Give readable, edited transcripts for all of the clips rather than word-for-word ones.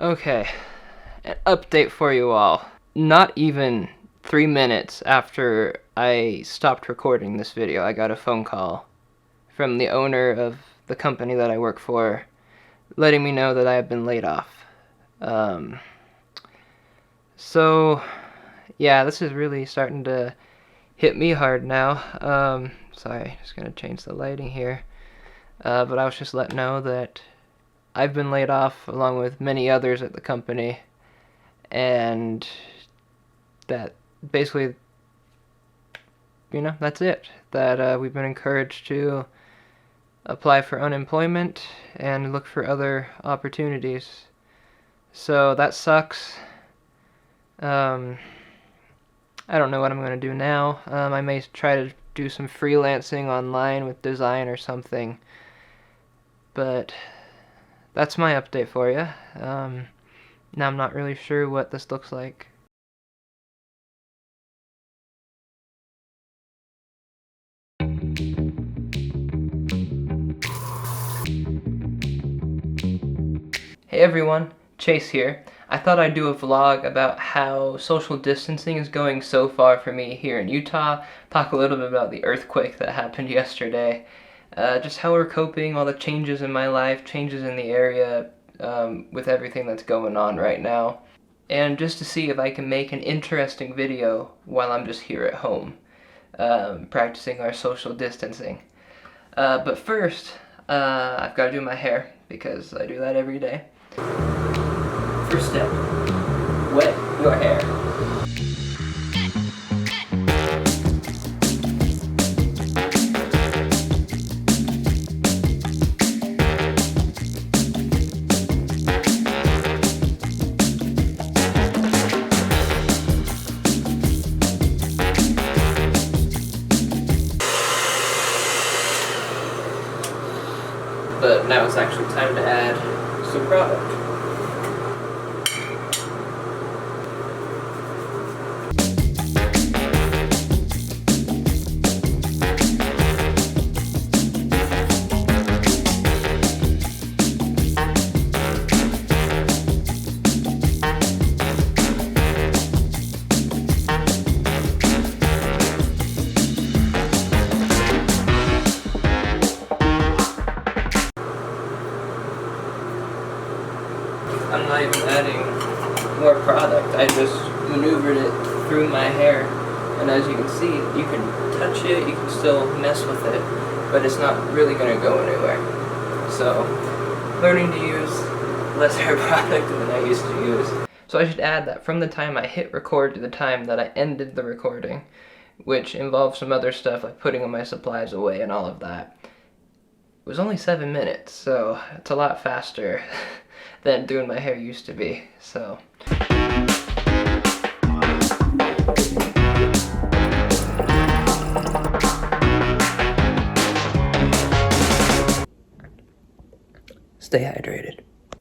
Okay, an update for you all. Not even 3 minutes after I stopped recording this video, I got a phone call from the owner of the company that I work for, letting me know that I have been laid off. So, yeah, this is really starting to hit me hard now. Sorry, just gonna change the lighting here. But I was just letting know that I've been laid off along with many others at the company, and that basically, that's it. That we've been encouraged to apply for unemployment and look for other opportunities. So that sucks. I don't know what I'm going to do now. I may try to do some freelancing online with design or something. But that's my update for you. Now I'm not really sure what this looks like. Hey everyone, Chase here. I thought I'd do a vlog about how social distancing is going so far for me here in Utah, talk a little bit about the earthquake that happened yesterday, just how we're coping, all the changes in my life, changes in the area, with everything that's going on right now, and just to see if I can make an interesting video while I'm just here at home, practicing our social distancing. But first, I've got to do my hair, because I do that every day. First step, wet your hair. But now it's actually time to add some product. I'm not even adding more product, I just maneuvered it through my hair, and as you can see, you can touch it, you can still mess with it, but it's not really going to go anywhere. So, learning to use less hair product than I used to use. So I should add that from the time I hit record to the time that I ended the recording, which involved some other stuff like putting my supplies away and all of that, it was only 7 minutes, so it's a lot faster than doing my hair used to be, so. Stay hydrated.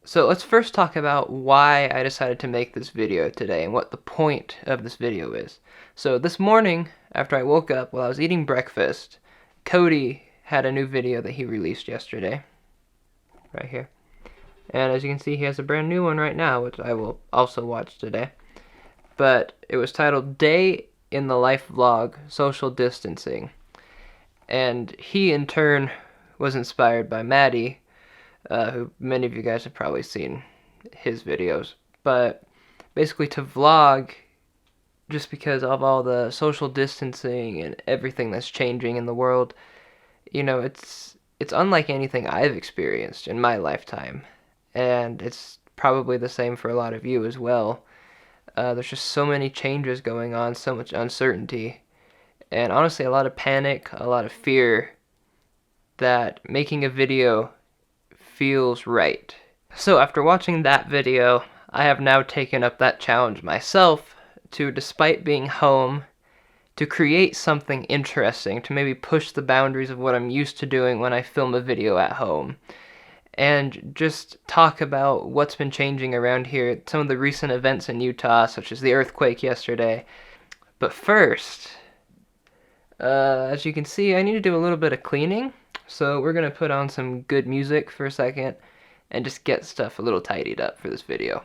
So let's first talk about why I decided to make this video today and what the point of this video is. So this morning, after I woke up while I was eating breakfast, Cody had a new video that he released yesterday, right here. And as you can see, he has a brand new one right now, which I will also watch today. But it was titled Day in the Life Vlog, Social Distancing. And he, in turn, was inspired by Maddie, who many of you guys have probably seen his videos. But basically to vlog, just because of all the social distancing and everything that's changing in the world, it's unlike anything I've experienced in my lifetime. And it's probably the same for a lot of you as well. There's just so many changes going on, so much uncertainty, and honestly a lot of panic, a lot of fear, that making a video feels right. So after watching that video, I have now taken up that challenge myself to, despite being home, to create something interesting, to maybe push the boundaries of what I'm used to doing when I film a video at home, and just talk about what's been changing around here, some of the recent events in Utah, such as the earthquake yesterday. But first, as you can see, I need to do a little bit of cleaning, so we're going to put on some good music for a second, and just get stuff a little tidied up for this video.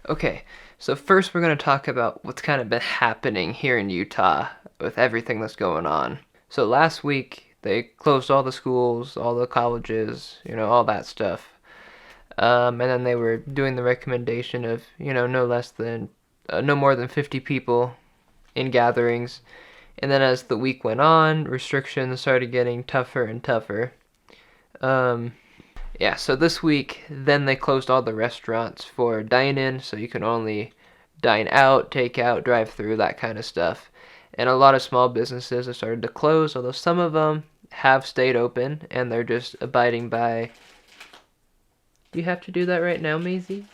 Okay, so first we're going to talk about what's kind of been happening here in Utah with everything that's going on. So last week, they closed all the schools, all the colleges, all that stuff. And then they were doing the recommendation of, no more than 50 people in gatherings. And then as the week went on, restrictions started getting tougher and tougher. Yeah, so this week, then they closed all the restaurants for dine-in, so you can only dine out, take out, drive through, that kind of stuff. And a lot of small businesses have started to close, although some of them have stayed open, and they're just abiding by... Do you have to do that right now, Maisie?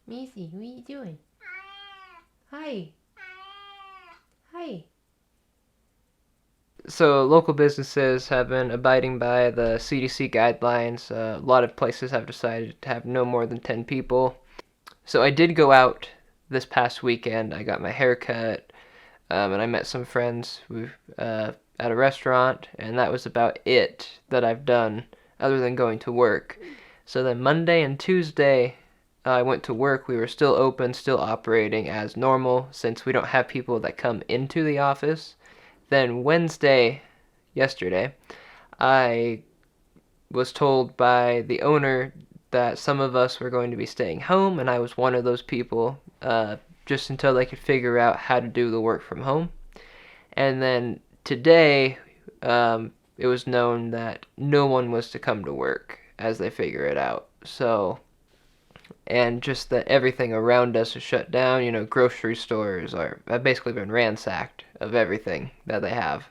Maisie, what are you doing? Hi. Hi. So local businesses have been abiding by the CDC guidelines. A lot of places have decided to have no more than 10 people. So I did go out this past weekend. I got my hair cut, and I met some friends at a restaurant, and that was about it that I've done other than going to work. So then Monday and Tuesday, I went to work. We were still open, still operating as normal, since we don't have people that come into the office. Then Wednesday, yesterday, I was told by the owner that some of us were going to be staying home, and I was one of those people, just until they could figure out how to do the work from home. And then today, it was known that no one was to come to work as they figure it out. So, and just that everything around us is shut down. Grocery stores have basically been ransacked of everything that they have.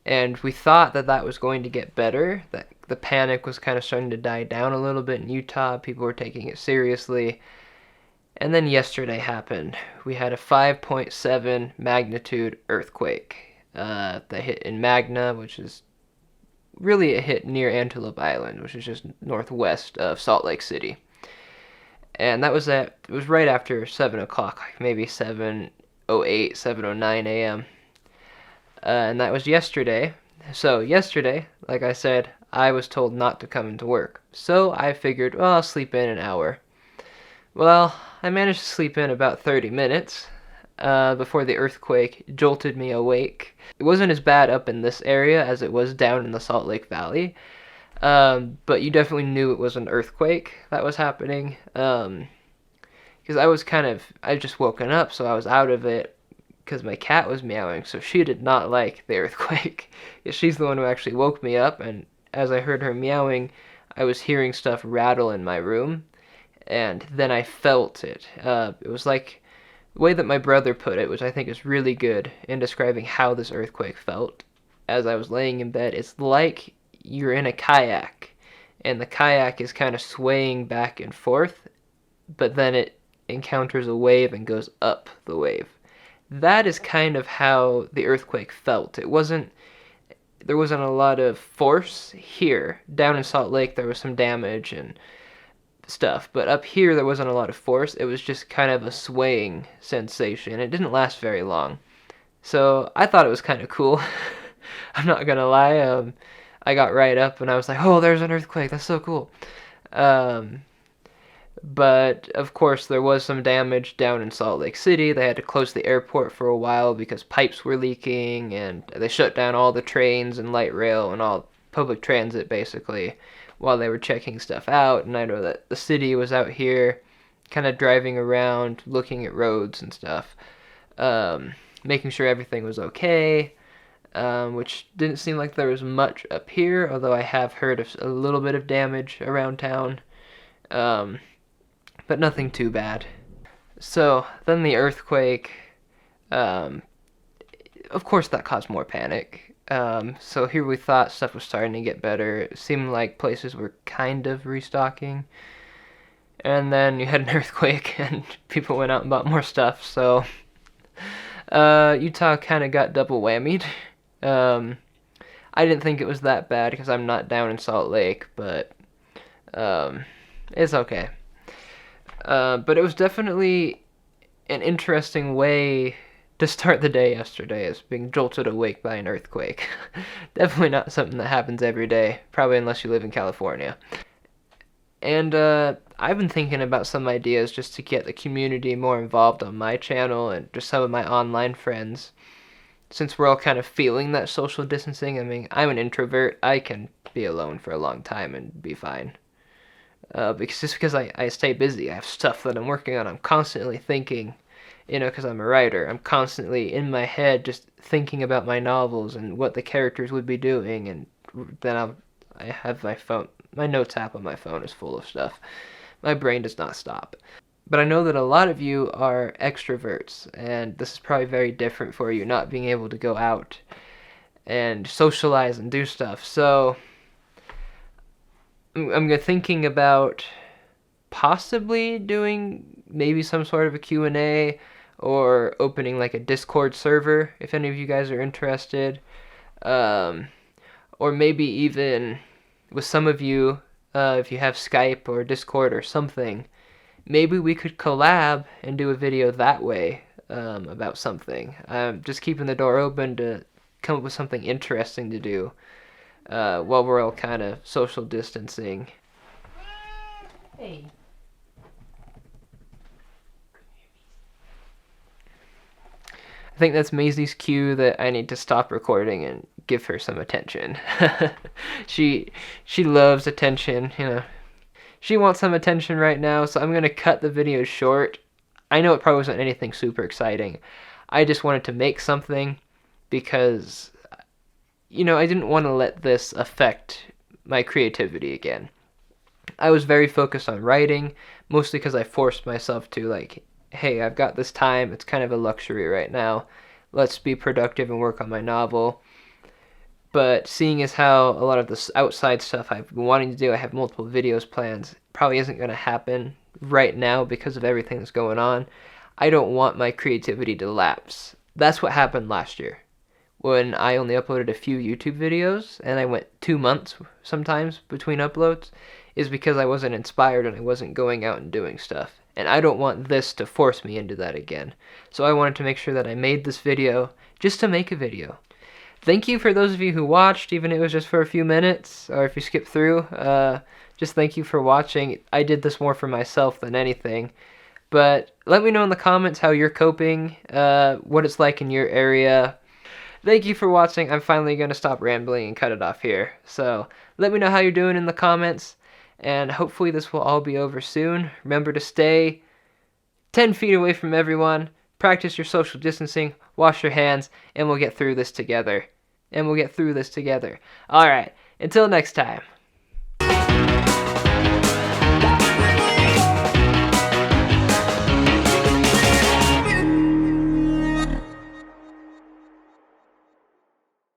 And we thought that was going to get better, that the panic was kind of starting to die down a little bit in Utah. People were taking it seriously. And then yesterday happened. We had a 5.7 magnitude earthquake that hit in Magna, which is really a hit near Antelope Island, which is just northwest of Salt Lake City. And it was right after 7 o'clock, maybe 7:08, 7:09 a.m. And that was yesterday. So yesterday, like I said, I was told not to come into work. So I figured, well, I'll sleep in an hour. Well, I managed to sleep in about 30 minutes before the earthquake jolted me awake. It wasn't as bad up in this area as it was down in the Salt Lake Valley. But you definitely knew it was an earthquake that was happening. Because I just woken up, so I was out of it because my cat was meowing, so she did not like the earthquake. She's the one who actually woke me up, and as I heard her meowing, I was hearing stuff rattle in my room, and then I felt it. It was like the way that my brother put it, which I think is really good in describing how this earthquake felt. As I was laying in bed, it's like you're in a kayak, and the kayak is kind of swaying back and forth, but then it encounters a wave and goes up the wave. That is kind of how the earthquake felt. There wasn't a lot of force here. Down in Salt Lake, there was some damage and stuff, but up here, there wasn't a lot of force. It was just kind of a swaying sensation. It didn't last very long. So I thought it was kind of cool. I'm not gonna lie. I got right up and I was like, oh, there's an earthquake. That's so cool. But of course there was some damage down in Salt Lake City. They had to close the airport for a while because pipes were leaking, and they shut down all the trains and light rail and all public transit basically while they were checking stuff out. And I know that the city was out here kind of driving around, looking at roads and stuff, making sure everything was okay, which didn't seem like there was much up here, although I have heard of a little bit of damage around town, but nothing too bad. So then the earthquake, of course that caused more panic. So here we thought stuff was starting to get better. It seemed like places were kind of restocking. And then you had an earthquake and people went out and bought more stuff. So Utah kind of got double whammied. I didn't think it was that bad because I'm not down in Salt Lake, but it's okay. But it was definitely an interesting way to start the day yesterday, as being jolted awake by an earthquake. Definitely not something that happens every day, probably unless you live in California. And I've been thinking about some ideas just to get the community more involved on my channel and just some of my online friends. Since we're all kind of feeling that social distancing, I mean, I'm an introvert. I can be alone for a long time and be fine. Because I stay busy. I have stuff that I'm working on. I'm constantly thinking, because I'm a writer. I'm constantly in my head just thinking about my novels and what the characters would be doing, and then I have my phone. My notes app on my phone is full of stuff. My brain does not stop. But I know that a lot of you are extroverts, and this is probably very different for you, not being able to go out and socialize and do stuff. So I'm thinking about possibly doing maybe some sort of a Q&A or opening like a Discord server if any of you guys are interested. Or maybe even with some of you, if you have Skype or Discord or something, maybe we could collab and do a video that way about something. Just keeping the door open to come up with something interesting to do while we're all kind of social distancing. Hey. I think that's Maisie's cue that I need to stop recording and give her some attention. She loves attention, She wants some attention right now, so I'm going to cut the video short. I know it probably wasn't anything super exciting. I just wanted to make something because, I didn't want to let this affect my creativity again. I was very focused on writing, mostly because I forced myself to, hey, I've got this time, it's kind of a luxury right now. Let's be productive and work on my novel. But seeing as how a lot of this outside stuff I've been wanting to do, I have multiple videos plans, probably isn't going to happen right now because of everything that's going on. I don't want my creativity to lapse. That's what happened last year when I only uploaded a few YouTube videos and I went 2 months sometimes between uploads, is because I wasn't inspired and I wasn't going out and doing stuff. And I don't want this to force me into that again. So I wanted to make sure that I made this video just to make a video. Thank you for those of you who watched, even if it was just for a few minutes, or if you skipped through. Just thank you for watching. I did this more for myself than anything. But let me know in the comments how you're coping, what it's like in your area. Thank you for watching. I'm finally going to stop rambling and cut it off here. So let me know how you're doing in the comments. And hopefully this will all be over soon. Remember to stay 10 feet away from everyone. Practice your social distancing. Wash your hands. And we'll get through this together. Alright. Until next time.